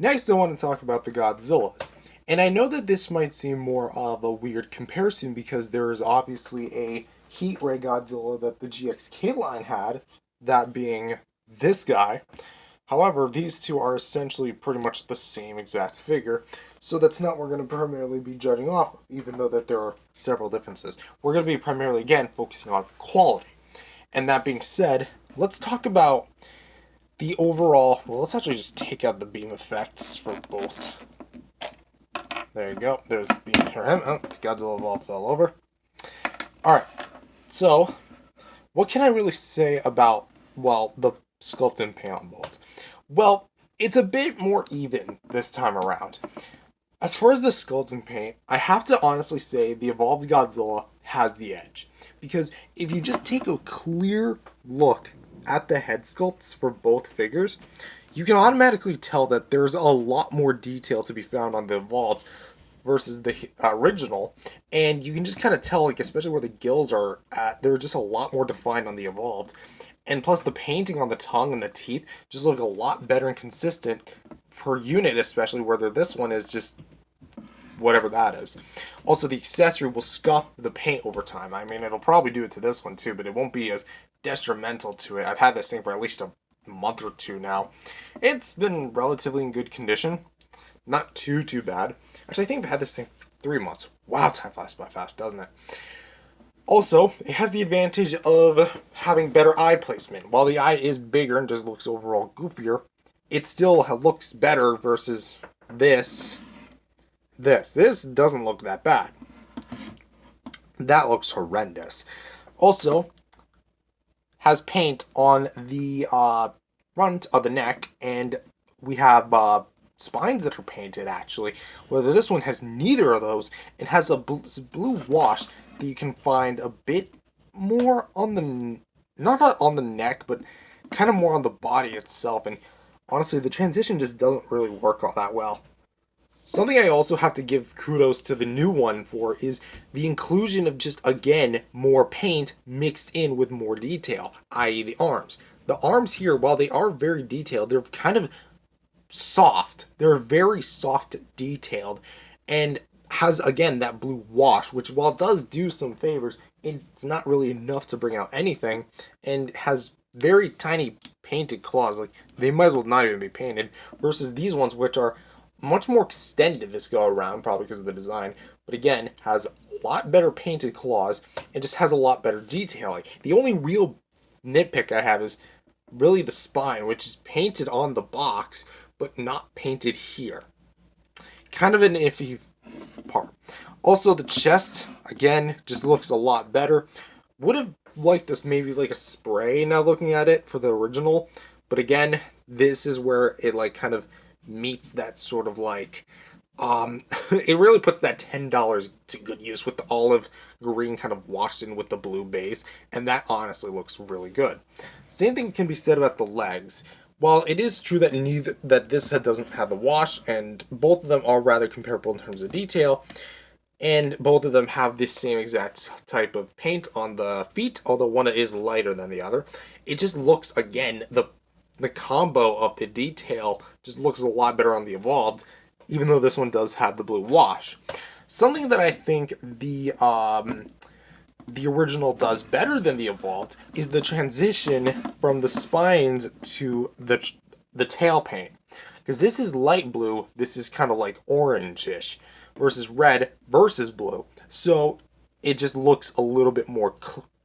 Next, I want to talk about the Godzillas. And I know that this might seem more of a weird comparison because there is obviously a heat ray Godzilla that the GXK line had, that being this guy. However, these two are essentially pretty much the same exact figure, so that's not what we're going to primarily be judging off of, even though that there are several differences. We're going to be primarily, again, focusing on quality. And that being said, let's talk about the overall. Well, let's actually just take out the beam effects for both. There you go. There's beam here. Oh, Godzilla Evolved fell over. Alright, so what can I really say about, well, the sculpt and paint on both? Well, it's a bit more even this time around. As far as the sculpt and paint, I have to honestly say the Evolved Godzilla has the edge. Because if you just take a clear look at the head sculpts for both figures, you can automatically tell that there's a lot more detail to be found on the Evolved versus the original, and you can just kind of tell, like, especially where the gills are at, they're just a lot more defined on the Evolved. And plus the painting on the tongue and the teeth just look a lot better and consistent per unit, especially where this one is just whatever that is. Also, the accessory will scuff the paint over time. I mean, it'll probably do it to this one too, but it won't be as detrimental to it. I've had this thing for at least a month or two now. It's been relatively in good condition. Not too bad. Actually, I think I've had this thing 3 months. Wow, time flies by fast, doesn't it? Also, it has the advantage of having better eye placement. While the eye is bigger and just looks overall goofier, it still looks better versus this. This doesn't look that bad. That looks horrendous. Also, has paint on the front of the neck, and we have spines that are painted, actually. Whether this one has neither of those, it has a blue wash that you can find a bit more on the, not on the neck, but kind of more on the body itself, and honestly, the transition just doesn't really work all that well. Something I also have to give kudos to the new one for is the inclusion of just, again, more paint mixed in with more detail, i.e. the arms. The arms here, while they are very detailed, they're kind of soft. They're very soft detailed, and has, again, that blue wash, which while it does do some favors, it's not really enough to bring out anything, and has very tiny painted claws. Like, they might as well not even be painted, versus these ones, which are much more extended this go around, probably because of the design, but again, has a lot better painted claws, and just has a lot better detailing. The only real nitpick I have is really the spine, which is painted on the box, but not painted here. Kind of an iffy part. Also, the chest, again, just looks a lot better. Would have liked this maybe like a spray now looking at it for the original, but again, this is where it like kind of meets that sort of like it really puts that $10 to good use with the olive green kind of washed in with the blue base, and that honestly looks really good. Same thing can be said about the legs. While it is true that this head doesn't have the wash, and both of them are rather comparable in terms of detail, and both of them have the same exact type of paint on the feet, although one is lighter than the other, it just looks, again, the combo of the detail just looks a lot better on the Evolved, even though this one does have the blue wash. Something that I think the original does better than the Evolved is the transition from the spines to the tail paint. Because this is light blue, this is kind of like orange-ish, versus red versus blue. So it just looks a little bit more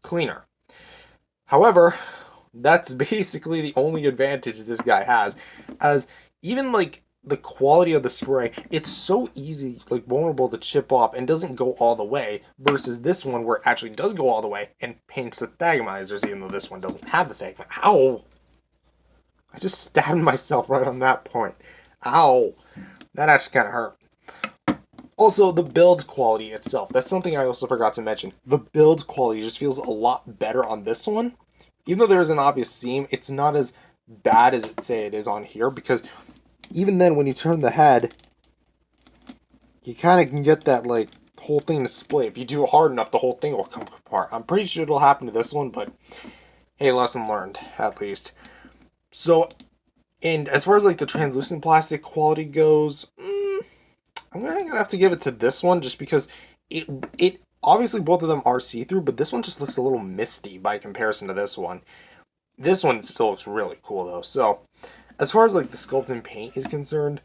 cleaner. However, that's basically the only advantage this guy has, as even like the quality of the spray, it's so easy, like vulnerable to chip off and doesn't go all the way, versus this one where it actually does go all the way and paints the Thagamizers, even though this one doesn't have the Thagamizer. Ow! I just stabbed myself right on that point. Ow! That actually kind of hurt. Also, the build quality itself. That's something I also forgot to mention. The build quality just feels a lot better on this one. Even though there's an obvious seam, it's not as bad as it is on here, because even then, when you turn the head, you kind of can get that, like, whole thing to split. If you do it hard enough, the whole thing will come apart. I'm pretty sure it'll happen to this one, but hey, lesson learned, at least. So, And as far as like the translucent plastic quality goes, I'm gonna have to give it to this one just because it obviously both of them are see-through, but this one just looks a little misty by comparison to this one. This one still looks really cool though. So as far as like the sculpt and paint is concerned,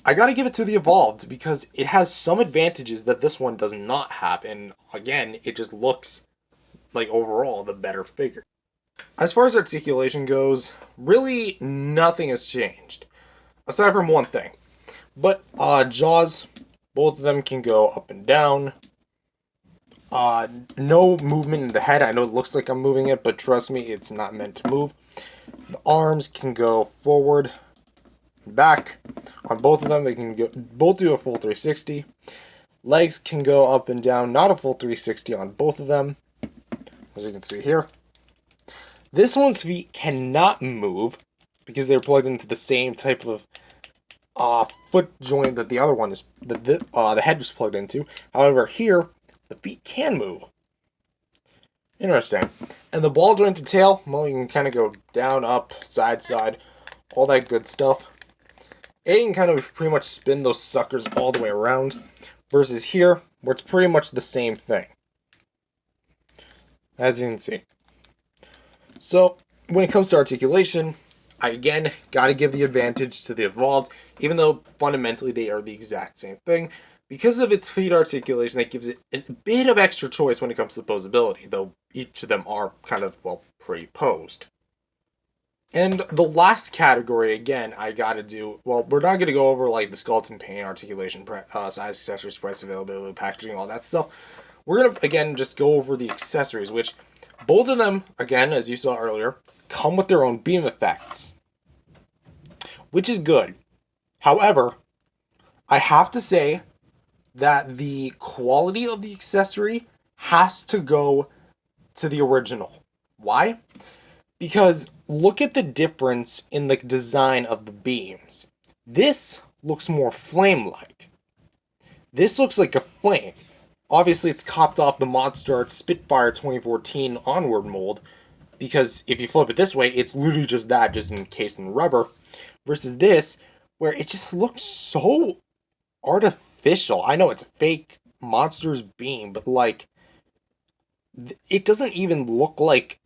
I gotta give it to the Evolved because it has some advantages that this one does not have, and again, it just looks like overall the better figure. As far as articulation goes, really nothing has changed. Aside from one thing. But jaws, both of them can go up and down. No movement in the head. I know it looks like I'm moving it, but trust me, it's not meant to move. The arms can go forward and back. On both of them, they can go, both do a full 360. Legs can go up and down, not a full 360 on both of them, as you can see here. This one's feet cannot move because they're plugged into the same type of foot joint that the other one is, the head was plugged into. However, here, the feet can move. Interesting. And the ball jointed tail, well, you can kind of go down, up, side, all that good stuff. And you can kind of pretty much spin those suckers all the way around. Versus here, where it's pretty much the same thing. As you can see. So, when it comes to articulation, I again gotta give the advantage to the Evolved, even though fundamentally they are the exact same thing. Because of its feet articulation, that gives it a bit of extra choice when it comes to posability, though each of them are kind of, well, pre-posed. And the last category, again, I gotta do, well, we're not gonna go over, like, the skeleton paint, articulation, size, accessories, price, availability, packaging, all that stuff. We're gonna, again, just go over the accessories, which, both of them, again, as you saw earlier, come with their own beam effects. Which is good. However, I have to say that the quality of the accessory has to go to the original. Why? Because look at the difference in the design of the beams. This looks more flame-like. This looks like a flame. Obviously, it's copied off the Monster Art Spitfire 2014 Onward mold, because if you flip it this way, it's literally just that, just encased in rubber, versus this, where it just looks so artificial. I know it's a fake monster's beam, but like, it doesn't even look like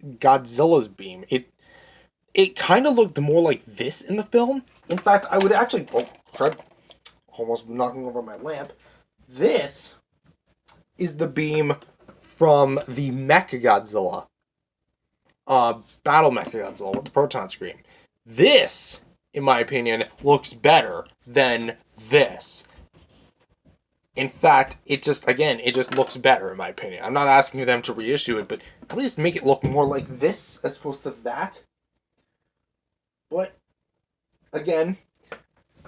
Godzilla's beam. It kind of looked more like this in the film. In fact, I would actually, oh crap, almost knocking over my lamp. This is the beam from the Mechagodzilla, Battle Mechagodzilla with the proton scream. This, in my opinion, looks better than this. In fact, it just looks better, in my opinion. I'm not asking them to reissue it, but at least make it look more like this as opposed to that. But, again,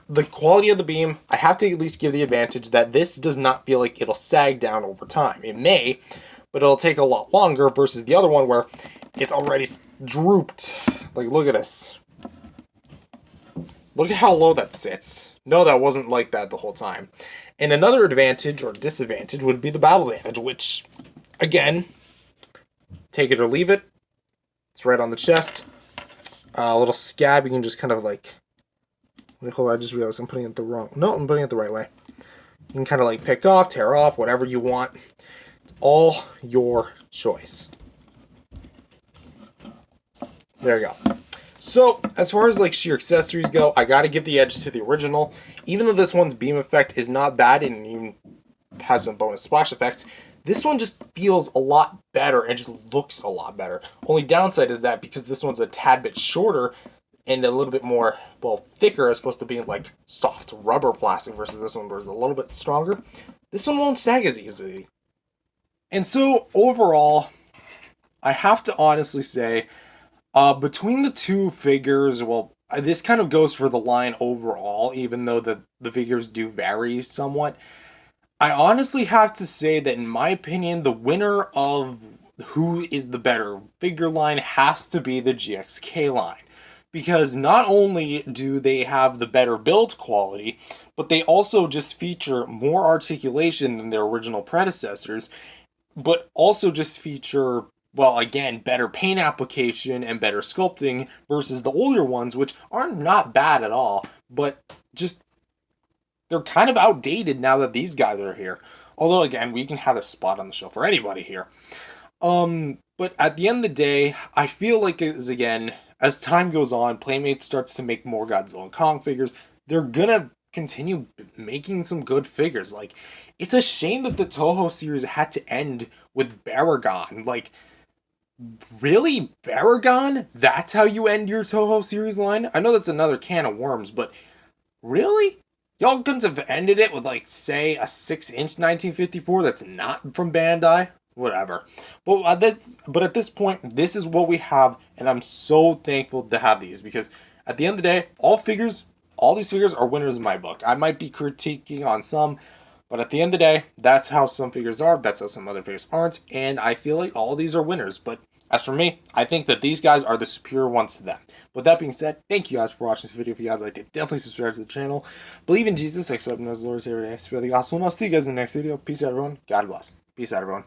the quality of the beam, I have to at least give the advantage that this does not feel like it'll sag down over time. It may, but it'll take a lot longer versus the other one where it's already drooped. Like, look at this. Look at how low that sits. No, that wasn't like that the whole time. And another advantage or disadvantage would be the battle damage, which, again, take it or leave it. It's right on the chest. A little scab, you can just kind of like... Wait, hold on, I just realized I'm putting it the wrong... No, I'm putting it the right way. You can kind of like pick off, tear off, whatever you want. It's all your choice. There you go. So, as far as like sheer accessories go, I gotta give the edge to the original. Even though this one's beam effect is not bad and even has some bonus splash effects, this one just feels a lot better and just looks a lot better. Only downside is that because this one's a tad bit shorter and a little bit more, well, thicker as opposed to being like soft rubber plastic versus this one where it's a little bit stronger, this one won't sag as easily. And so, overall, I have to honestly say, between the two figures, well, this kind of goes for the line overall, even though the figures do vary somewhat. I honestly have to say that, in my opinion, the winner of who is the better figure line has to be the GXK line. Because not only do they have the better build quality, but they also just feature more articulation than their original predecessors, but also just feature well, again, better paint application and better sculpting versus the older ones, which are not bad at all, but just they're kind of outdated now that these guys are here. Although, again, we can have a spot on the show for anybody here. But at the end of the day, I feel like is again, as time goes on, Playmates starts to make more Godzilla and Kong figures. They're gonna continue making some good figures. Like, it's a shame that the Toho series had to end with Baragon. Like, really, Baragon? That's how you end your Toho series line? I know that's another can of worms, but really? Y'all couldn't have ended it with, like, say, a 6-inch 1954 that's not from Bandai? Whatever. But at this point, this is what we have, and I'm so thankful to have these because at the end of the day, all these figures are winners in my book. I might be critiquing on some, but at the end of the day, that's how some figures are, that's how some other figures aren't, and I feel like all these are winners. But as for me, I think that these guys are the superior ones to them. With that being said, thank you guys for watching this video. If you guys liked it, definitely subscribe to the channel. Believe in Jesus, accept him as Lord every day. Spread the gospel, and I'll see you guys in the next video. Peace out, everyone. God bless. Peace out, everyone.